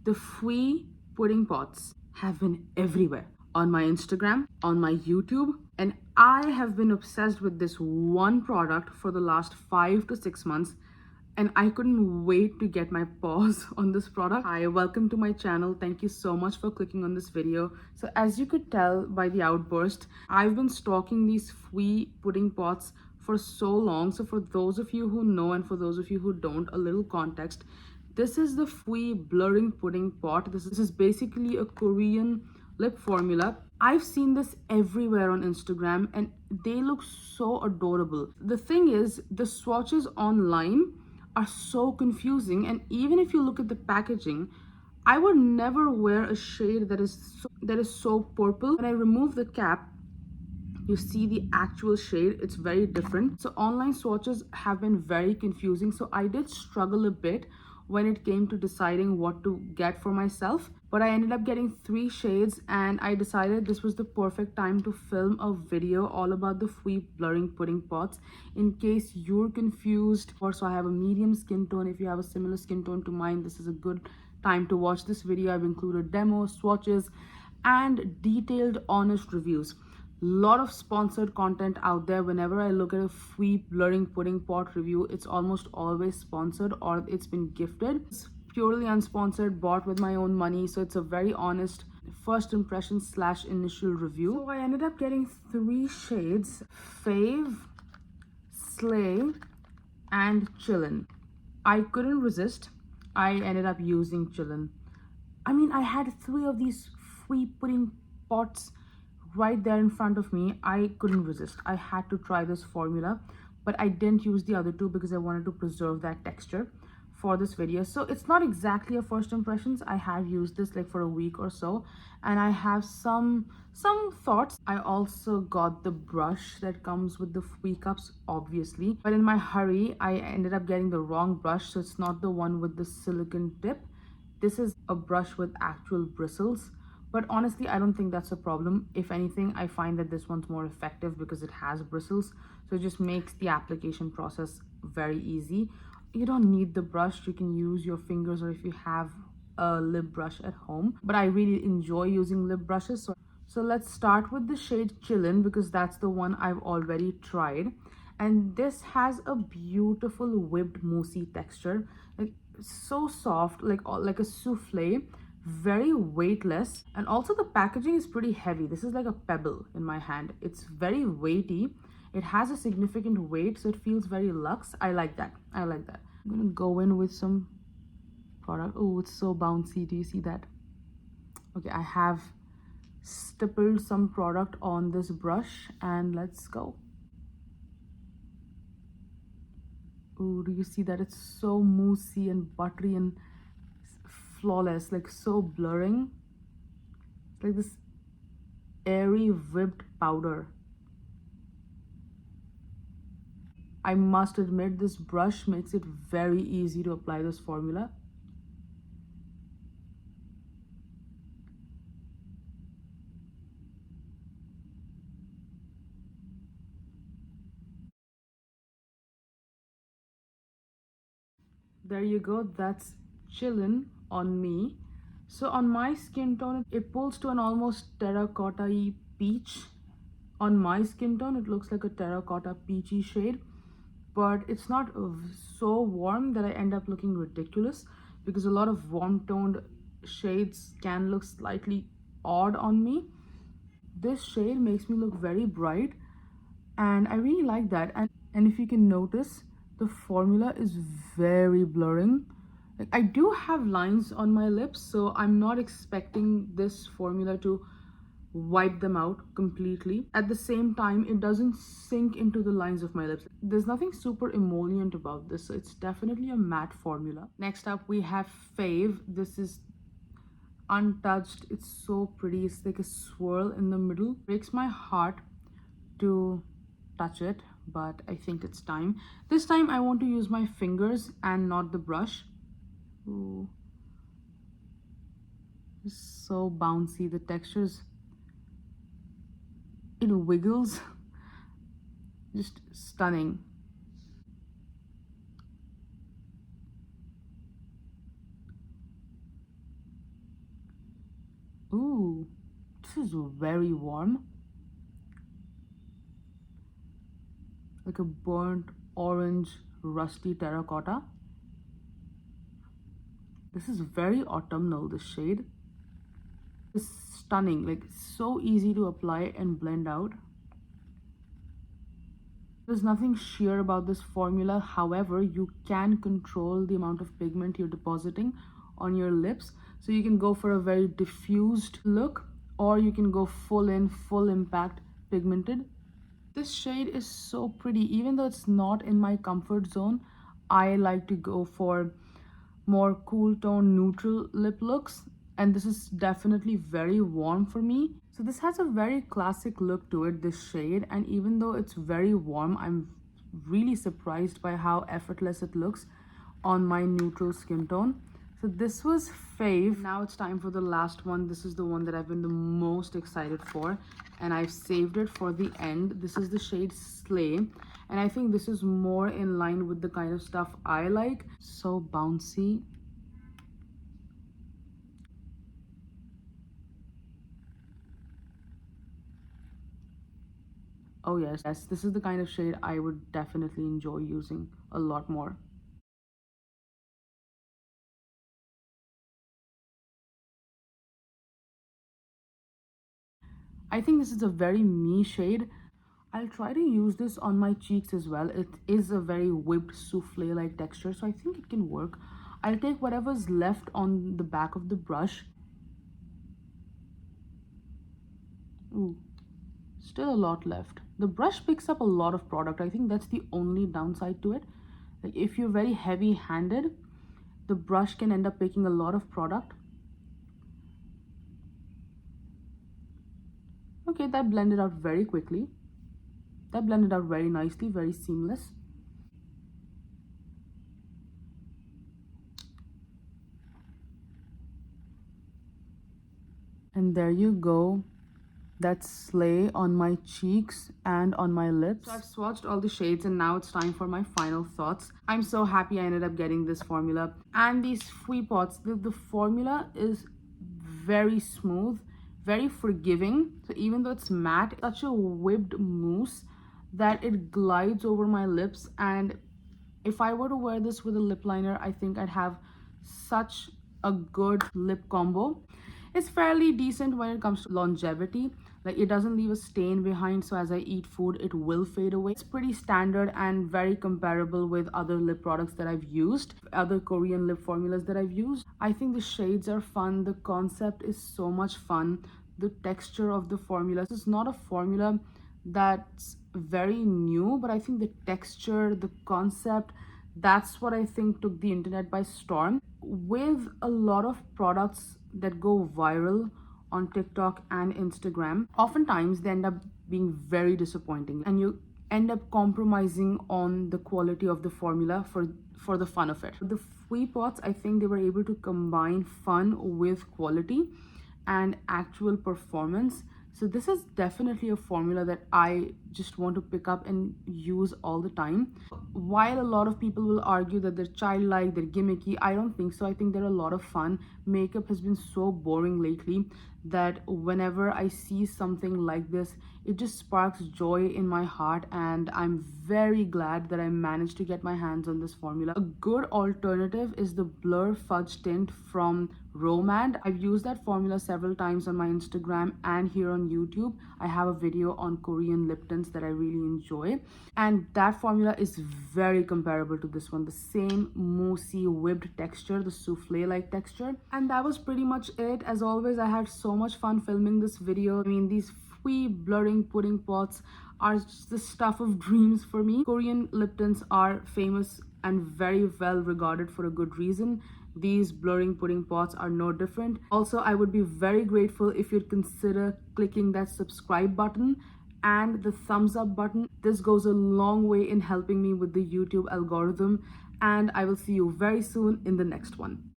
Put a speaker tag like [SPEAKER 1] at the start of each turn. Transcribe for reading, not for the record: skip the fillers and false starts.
[SPEAKER 1] The Fwee pudding pots have been everywhere on my Instagram, on my YouTube, and I have been obsessed with this one product for the last 5 to 6 months, and I couldn't wait to get my paws on this product. Hi, welcome to my channel. Thank you so much for clicking on this video. So as you could tell by the outburst, I've been stalking these Fwee pudding pots for so long. So for those of you who know and for those of you who don't, a little context. This is the Fwee Blurring Pudding Pot. This is basically a Korean lip formula. I've seen this everywhere on Instagram and they look so adorable. The thing is, the swatches online are so confusing, and even if you look at the packaging, I would never wear a shade that is so purple. When I remove the cap, you see the actual shade, it's very different. So online swatches have been very confusing, so I did struggle a bit when it came to deciding what to get for myself, but I ended up getting 3 shades, and I decided this was the perfect time to film a video all about the Fwee Blurring Pudding Pots in case you're confused. Also, I have a medium skin tone. If you have a similar skin tone to mine, this is a good time to watch this video. I've included demos, swatches, and detailed honest reviews. Lot of sponsored content out there. Whenever I look at a Fwee Blurring Pudding Pot review, it's almost always sponsored or it's been gifted. It's purely unsponsored, bought with my own money, so it's a very honest first impression / initial review. So I ended up getting 3 shades: Fav, Slayyy, and Chillin. I couldn't resist. I ended up using Chillin. I mean, I had 3 of these Fwee pudding pots right there in front of me. I couldn't resist. I had to try this formula, but I didn't use the other 2 because I wanted to preserve that texture for this video. So it's not exactly a first impressions. I have used this like for a week or so, and I have some thoughts. I also got the brush that comes with the Fwee cups, obviously, but in my hurry I ended up getting the wrong brush. So it's not the one with the silicone tip. This is a brush with actual bristles, but honestly I don't think that's a problem. If anything, I find that this one's more effective because it has bristles, so it just makes the application process very easy. You don't need the brush. You can use your fingers, or if you have a lip brush at home, but I really enjoy using lip brushes. So let's start with the shade Chillin because that's the one I've already tried, and this has a beautiful whipped moussey texture, like so soft, like a souffle, very weightless, and also the packaging is pretty heavy. This is like a pebble in my hand. It's very weighty. It has a significant weight, so it feels very luxe. I like that. I'm gonna go in with some product. Oh, it's so bouncy. Do you see that? Okay, I have stippled some product on this brush, and let's go. Oh, do you see that? It's so moussey and buttery and flawless, like so blurring. It's like this airy whipped powder. I must admit, this brush makes it very easy to apply this formula. There you go. That's Chillin on me. So on my skin tone, it pulls to an almost terracotta-y peach. On my skin tone, it looks like a terracotta peachy shade, but it's not so warm that I end up looking ridiculous, because a lot of warm toned shades can look slightly odd on me. This shade makes me look very bright, and I really like that. And if you can notice, the formula is very blurring. Like, I do have lines on my lips, so I'm not expecting this formula to wipe them out completely. At the same time, it doesn't sink into the lines of my lips. There's nothing super emollient about this, so it's definitely a matte formula. Next up, we have Fav. This is untouched. It's so pretty. It's like a swirl in the middle. Breaks my heart to touch it, but I think it's time. This time I want to use my fingers and not the brush. Ooh, it's so bouncy. The textures, it wiggles. Just stunning. This is very warm, like a burnt orange rusty terracotta. This is very autumnal, this shade. It's stunning, like so easy to apply and blend out. There's nothing sheer about this formula. However, you can control the amount of pigment you're depositing on your lips. So you can go for a very diffused look, or you can go full in, full impact pigmented. This shade is so pretty. Even though it's not in my comfort zone, I like to go for more cool tone neutral lip looks, and this is definitely very warm for me. So this has a very classic look to it, this shade, and even though it's very warm, I'm really surprised by how effortless it looks on my neutral skin tone. So this was Fave. Now it's time for the last one. This is the one that I've been the most excited for, and I've saved it for the end. This is the shade Slayyy, and I think this is more in line with the kind of stuff I like. So bouncy. Oh yes, this is the kind of shade I would definitely enjoy using a lot more. I think this is a very me shade. I'll try to use this on my cheeks as well. It is a very whipped souffle like texture, so I think it can work. I'll take whatever's left on the back of the brush. Ooh, still a lot left. The brush picks up a lot of product. I think that's the only downside to it. Like if you're very heavy handed, the brush can end up picking a lot of product. Okay, that blended out very quickly. That blended out very nicely, very seamless. And there you go. That's Slayyy on my cheeks and on my lips. So I've swatched all the shades, and now it's time for my final thoughts. I'm so happy I ended up getting this formula. And these Fwee pots, the formula is very smooth, very forgiving. So even though it's matte, it's such a whipped mousse that it glides over my lips. And if I were to wear this with a lip liner, I think I'd have such a good lip combo. It's fairly decent when it comes to longevity. Like it doesn't leave a stain behind, so as I eat food, it will fade away. It's pretty standard and very comparable with other lip products that I've used, other Korean lip formulas that I've used. I think the shades are fun. The concept is so much fun. The texture of the formula. This is not a formula that's very new, but I think the texture, the concept, that's what I think took the internet by storm. With a lot of products that go viral on TikTok and Instagram, oftentimes they end up being very disappointing, and you end up compromising on the quality of the formula for the fun of it. The Fwee pots, I think they were able to combine fun with quality and actual performance. So this is definitely a formula that I just want to pick up and use all the time. While a lot of people will argue that they're childlike, they're gimmicky, I don't think so. I think they're a lot of fun. Makeup has been so boring lately that whenever I see something like this, it just sparks joy in my heart, and I'm very glad that I managed to get my hands on this formula. A good alternative is the Blur Fudge Tint from Romand. I've used that formula several times on my Instagram and here on YouTube. I have a video on Korean lip tints that I really enjoy, and that formula is very comparable to this one. The same moussey whipped texture, the souffle like texture. And that was pretty much it. As always, I had so much fun filming this video. I mean, these Fwee Blurring Pudding Pots are just the stuff of dreams for me. Korean lip tints are famous and very well regarded for a good reason. These blurring pudding pots are no different. Also, I would be very grateful if you'd consider clicking that subscribe button and the thumbs up button. This goes a long way in helping me with the YouTube algorithm, and I will see you very soon in the next one.